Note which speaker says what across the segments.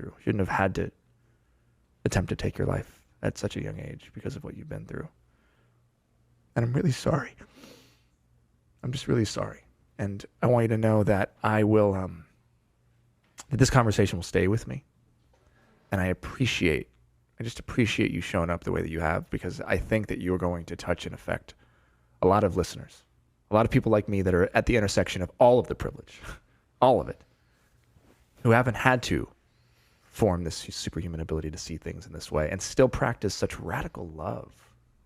Speaker 1: through. You shouldn't have had to attempt to take your life at such a young age because of what you've been through. And I'm really sorry. I'm just really sorry. And I want you to know that I will, that this conversation will stay with me. And I just appreciate you showing up the way that you have, because I think that you're going to touch and affect a lot of listeners, a lot of people like me that are at the intersection of all of the privilege, all of it, who haven't had to form this superhuman ability to see things in this way and still practice such radical love,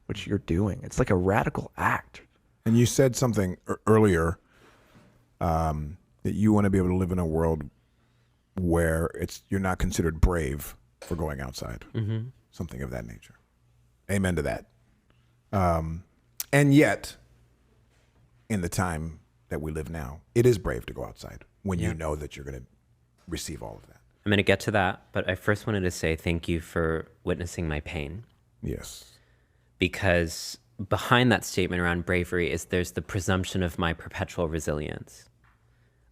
Speaker 1: which you're doing. It's like a radical act.
Speaker 2: And you said something earlier that you want to be able to live in a world where you're not considered brave for going outside, something of that nature. Amen to that. And yet, in the time that we live now, it is brave to go outside when you know that you're going to receive all of that.
Speaker 3: I'm going to get to that, but I first wanted to say thank you for witnessing my pain.
Speaker 2: Yes.
Speaker 3: Because behind that statement around bravery is there's the presumption of my perpetual resilience.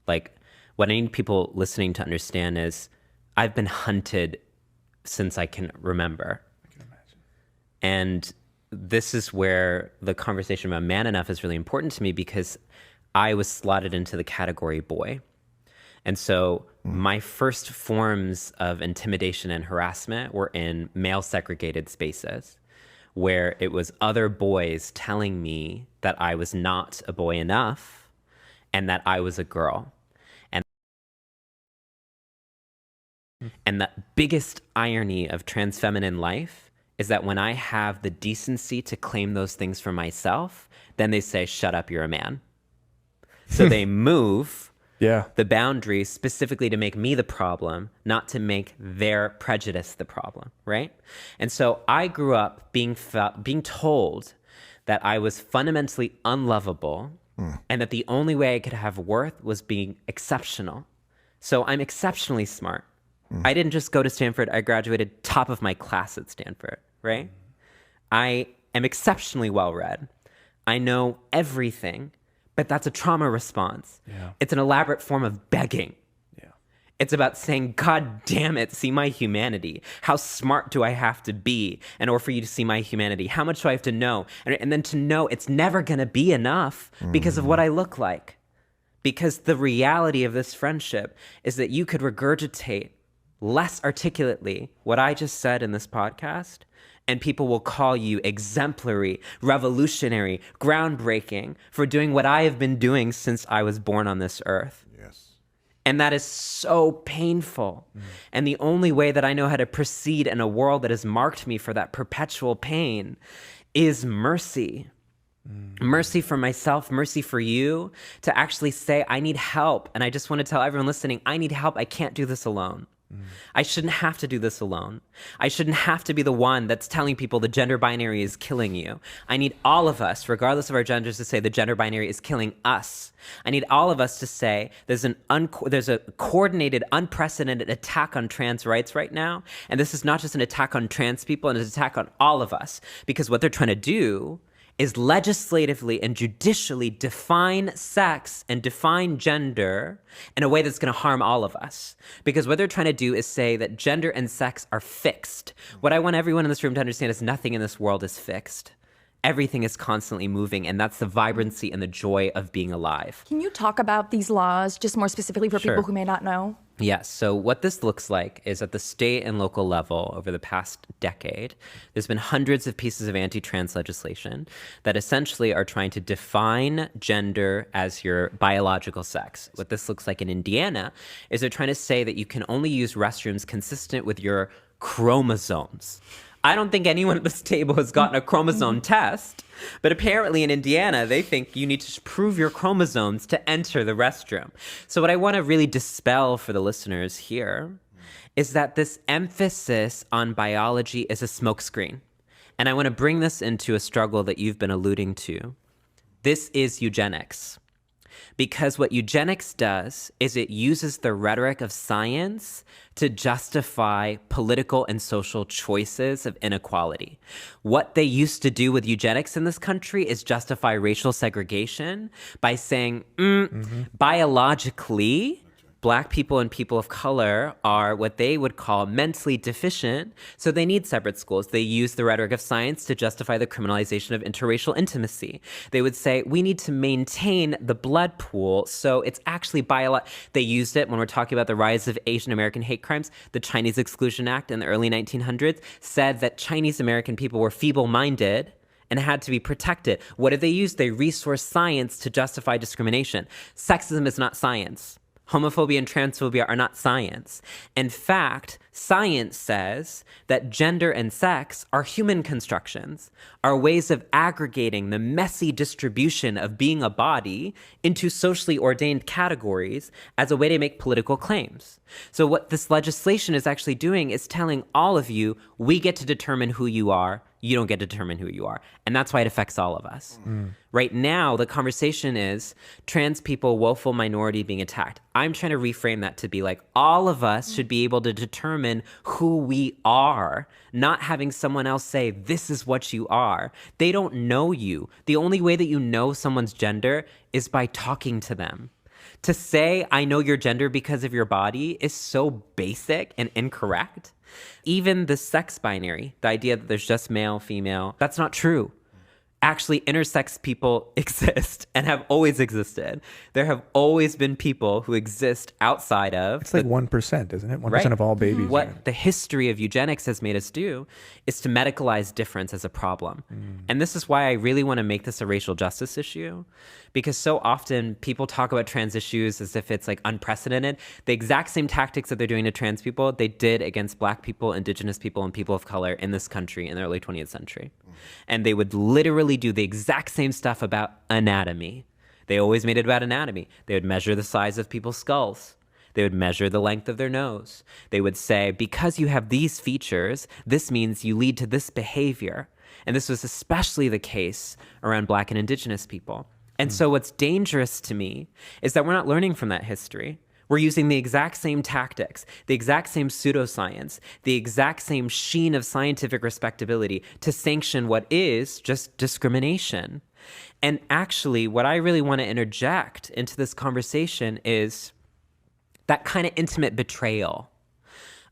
Speaker 3: Like, what I need people listening to understand is I've been hunted since I can remember.
Speaker 1: I can imagine.
Speaker 3: And this is where the conversation about man enough is really important to me, because I was slotted into the category boy. And so my first forms of intimidation and harassment were in male segregated spaces, where it was other boys telling me that I was not a boy enough and that I was a girl. And the biggest irony of trans feminine life is that when I have the decency to claim those things for myself, then they say, shut up, you're a man. So they move the boundaries specifically to make me the problem, not to make their prejudice the problem, right? And so I grew up being told that I was fundamentally unlovable and that the only way I could have worth was being exceptional. So I'm exceptionally smart. I didn't just go to Stanford, I graduated top of my class at Stanford, right? I am exceptionally well-read. I know everything, but that's a trauma response.
Speaker 1: Yeah.
Speaker 3: It's an elaborate form of begging.
Speaker 1: Yeah.
Speaker 3: It's about saying, God damn it, see my humanity. How smart do I have to be in order for you to see my humanity? How much do I have to know? And then to know it's never gonna be enough because of what I look like. Because the reality of this friendship is that you could regurgitate less articulately what I just said in this podcast, and people will call you exemplary, revolutionary, groundbreaking for doing what I have been doing since I was born on this earth.
Speaker 2: Yes.
Speaker 3: And that is so painful. And the only way that I know how to proceed in a world that has marked me for that perpetual pain is mercy. Mercy for myself, mercy for you, to actually say, I need help. And I just want to tell everyone listening, I need help. I can't do this alone. I shouldn't have to do this alone. I shouldn't have to be the one that's telling people the gender binary is killing you. I need all of us, regardless of our genders, to say the gender binary is killing us. I need all of us to say there's a coordinated, unprecedented attack on trans rights right now. And this is not just an attack on trans people, and it's an attack on all of us. Because what they're trying to do is legislatively and judicially define sex and define gender in a way that's going to harm all of us. Because what they're trying to do is say that gender and sex are fixed. What I want everyone in this room to understand is nothing in this world is fixed. Everything is constantly moving, and that's the vibrancy and the joy of being alive.
Speaker 4: Can you talk about these laws just more specifically for people who may not know?
Speaker 3: Yes. So what this looks like is at the state and local level over the past decade, there's been hundreds of pieces of anti-trans legislation that essentially are trying to define gender as your biological sex. What this looks like in Indiana is they're trying to say that you can only use restrooms consistent with your chromosomes. I don't think anyone at this table has gotten a chromosome test, but apparently in Indiana, they think you need to prove your chromosomes to enter the restroom. So what I want to really dispel for the listeners here is that this emphasis on biology is a smokescreen. And I want to bring this into a struggle that you've been alluding to. This is eugenics. Because what eugenics does is it uses the rhetoric of science to justify political and social choices of inequality. What they used to do with eugenics in this country is justify racial segregation by saying, biologically, Black people and people of color are what they would call mentally deficient, so they need separate schools. They use the rhetoric of science to justify the criminalization of interracial intimacy. They would say, we need to maintain the blood pool, so it's actually They used it when we're talking about the rise of Asian American hate crimes. The Chinese Exclusion Act in the early 1900s said that Chinese American people were feeble-minded and had to be protected. What did they use? They resourced science to justify discrimination. Sexism is not science. Homophobia and transphobia are not science. In fact, science says that gender and sex are human constructions, are ways of aggregating the messy distribution of being a body into socially ordained categories as a way to make political claims. So what this legislation is actually doing is telling all of you, we get to determine who you are, you don't get to determine who you are. And that's why it affects all of us. Right now, the conversation is trans people, woeful minority being attacked. I'm trying to reframe that to be like, all of us should be able to determine who we are, not having someone else say, this is what you are. They don't know you. The only way that you know someone's gender is by talking to them. To say, I know your gender because of your body is so basic and incorrect. Even the sex binary, the idea that there's just male, female, that's not true. Actually, intersex people exist and have always existed. There have always been people who exist outside of.
Speaker 1: It's like 1%, isn't it? 1% of all babies.
Speaker 3: What the history of eugenics has made us do is to medicalize difference as a problem. And this is why I really want to make this a racial justice issue, because so often people talk about trans issues as if it's like unprecedented. The exact same tactics that they're doing to trans people, they did against Black people, Indigenous people, and people of color in this country in the early 20th century. And they would literally do the exact same stuff about anatomy. They always made it about anatomy. They would measure the size of people's skulls. They would measure the length of their nose. They would say, because you have these features, this means you lead to this behavior. And this was especially the case around Black and Indigenous people. And so what's dangerous to me is that we're not learning from that history. We're using the exact same tactics, the exact same pseudoscience, the exact same sheen of scientific respectability to sanction what is just discrimination. And actually, what I really want to interject into this conversation is that kind of intimate betrayal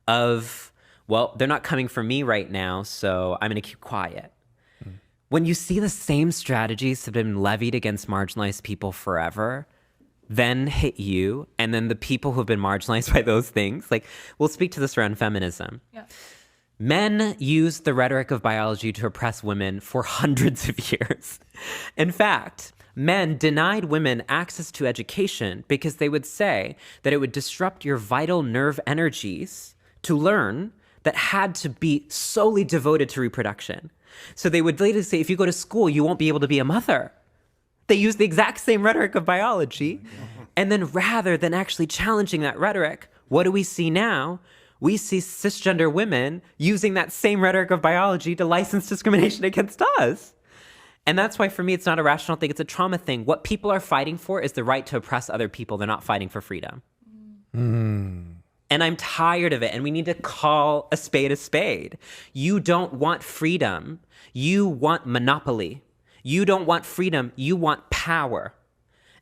Speaker 3: of, well, they're not coming for me right now, so I'm going to keep quiet. When you see the same strategies have been levied against marginalized people forever, then hit you, and then the people who've been marginalized by those things, like, we'll speak to this around feminism. Yeah. Men used the rhetoric of biology to oppress women for hundreds of years. In fact, men denied women access to education because they would say that it would disrupt your vital nerve energies to learn that had to be solely devoted to reproduction. So they would later say, if you go to school, you won't be able to be a mother. They use the exact same rhetoric of biology. And then rather than actually challenging that rhetoric, what do we see now? We see cisgender women using that same rhetoric of biology to license discrimination against us. And that's why, for me, it's not a rational thing. It's a trauma thing. What people are fighting for is the right to oppress other people. They're not fighting for freedom. And I'm tired of it. And we need to call a spade a spade. You don't want freedom. You want monopoly. You don't want freedom. You want power.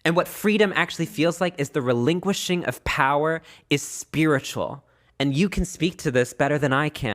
Speaker 3: And what freedom actually feels like is the relinquishing of power is spiritual. And you can speak to this better than I can.